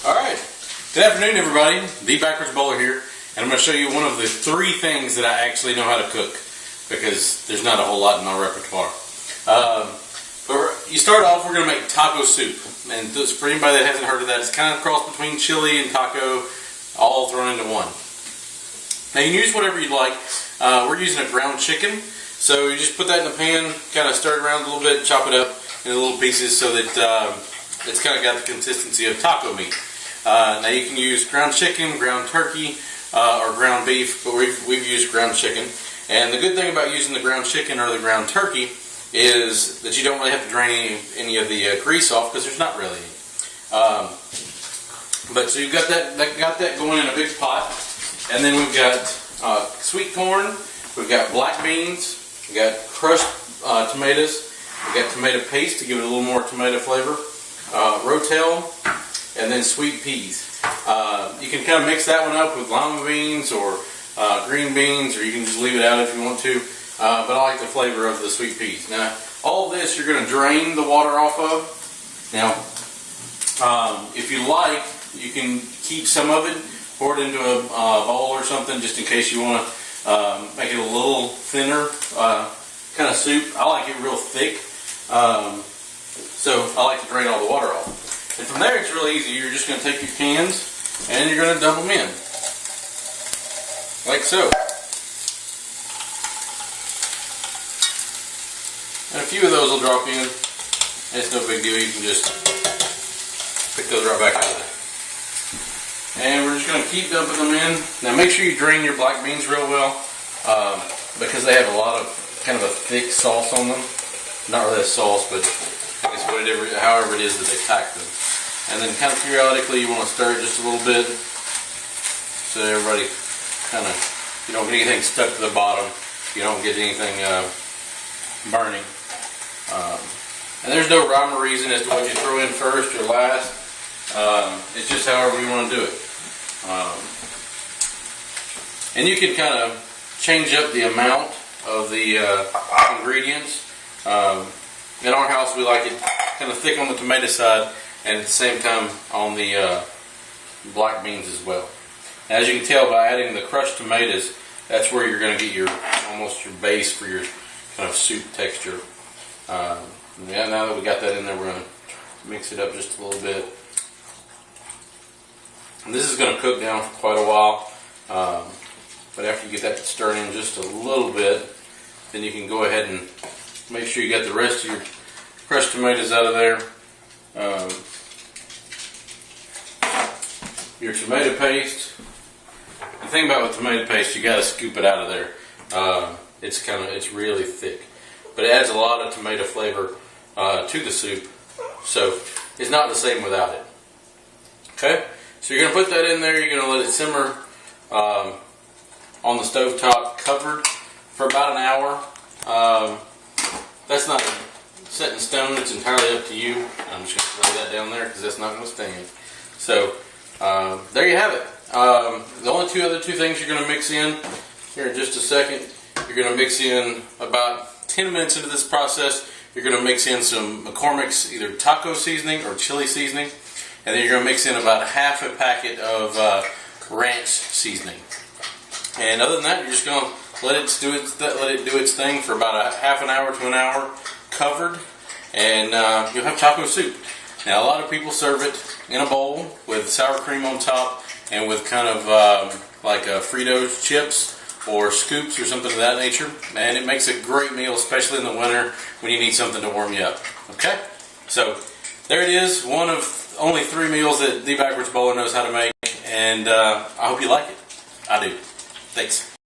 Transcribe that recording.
Alright, good afternoon everybody, The Backwards Bowler here, and I'm going to show you one of the 3 things that I actually know how to cook, because there's not a whole lot in my repertoire. But you start off, we're going to make taco soup, and for anybody that hasn't heard of that, it's kind of a cross between chili and taco, all thrown into one. Now you can use whatever you'd like. We're using a ground chicken, so you just put that in the pan, kind of stir it around a little bit, chop it up into little pieces so that it's kind of got the consistency of taco meat. Now you can use ground chicken, ground turkey, or ground beef, but we've used ground chicken. And the good thing about using the ground chicken or the ground turkey is that you don't really have to drain any of the grease off, because there's not really any. But so you've got that going in a big pot, and then we've got sweet corn, we've got black beans, we've got crushed tomatoes, we've got tomato paste to give it a little more tomato flavor, rotel, and then sweet peas. You can kind of mix that one up with lima beans or green beans, or you can just leave it out if you want to. But I like the flavor of the sweet peas. Now, all of this you're going to drain the water off of. Now, if you like, you can keep some of it, pour it into a bowl or something, just in case you want to make it a little thinner kind of soup. I like it real thick, so I like to drain all the water off. And from there, it's really easy. You're just going to take your cans and you're going to dump them in, like so. And a few of those will drop in. It's no big deal. You can just pick those right back out of there. And we're just going to keep dumping them in. Now make sure you drain your black beans real well, because they have a lot of kind of a thick sauce on them. Not really a sauce, but I guess however it is that they pack them. And then kind of periodically you want to stir it just a little bit, so everybody kind of, you don't get anything stuck to the bottom, you don't get anything burning. And there's no rhyme or reason as to what you throw in first or last. It's just however you want to do it. And you can kind of change up the amount of the ingredients. In our house we like it kind of thick on the tomato side, and at the same time on the black beans as well. Now, as you can tell by adding the crushed tomatoes, that's where you're going to get almost your base for your kind of soup texture. Yeah, now that we got that in there, we're going to mix it up just a little bit. And this is going to cook down for quite a while, but after you get that stirred in just a little bit, then you can go ahead and make sure you get the rest of your crushed tomatoes out of there. Your tomato paste. The thing about with tomato paste, you got to scoop it out of there. It's really thick, but it adds a lot of tomato flavor to the soup, so it's not the same without it. Okay, so you're going to put that in there. You're going to let it simmer on the stove top, covered, for about an hour. That's not set in stone. It's entirely up to you. I'm just going to lay that down there because that's not going to stand. So there you have it. The only two things you're going to mix in here in just a second. You're going to mix in about 10 minutes into this process. You're going to mix in some McCormick's either taco seasoning or chili seasoning, and then you're going to mix in about half a packet of ranch seasoning. And other than that, you're just going to let it do its thing for about a half an hour to an hour, covered, and you'll have taco soup. Now, a lot of people serve it in a bowl with sour cream on top and with kind of like Fritos chips or scoops or something of that nature, and it makes a great meal, especially in the winter when you need something to warm you up. Okay, so there it is, one of only 3 meals that The Backwards Bowler knows how to make, and I hope you like it. I do. Thanks.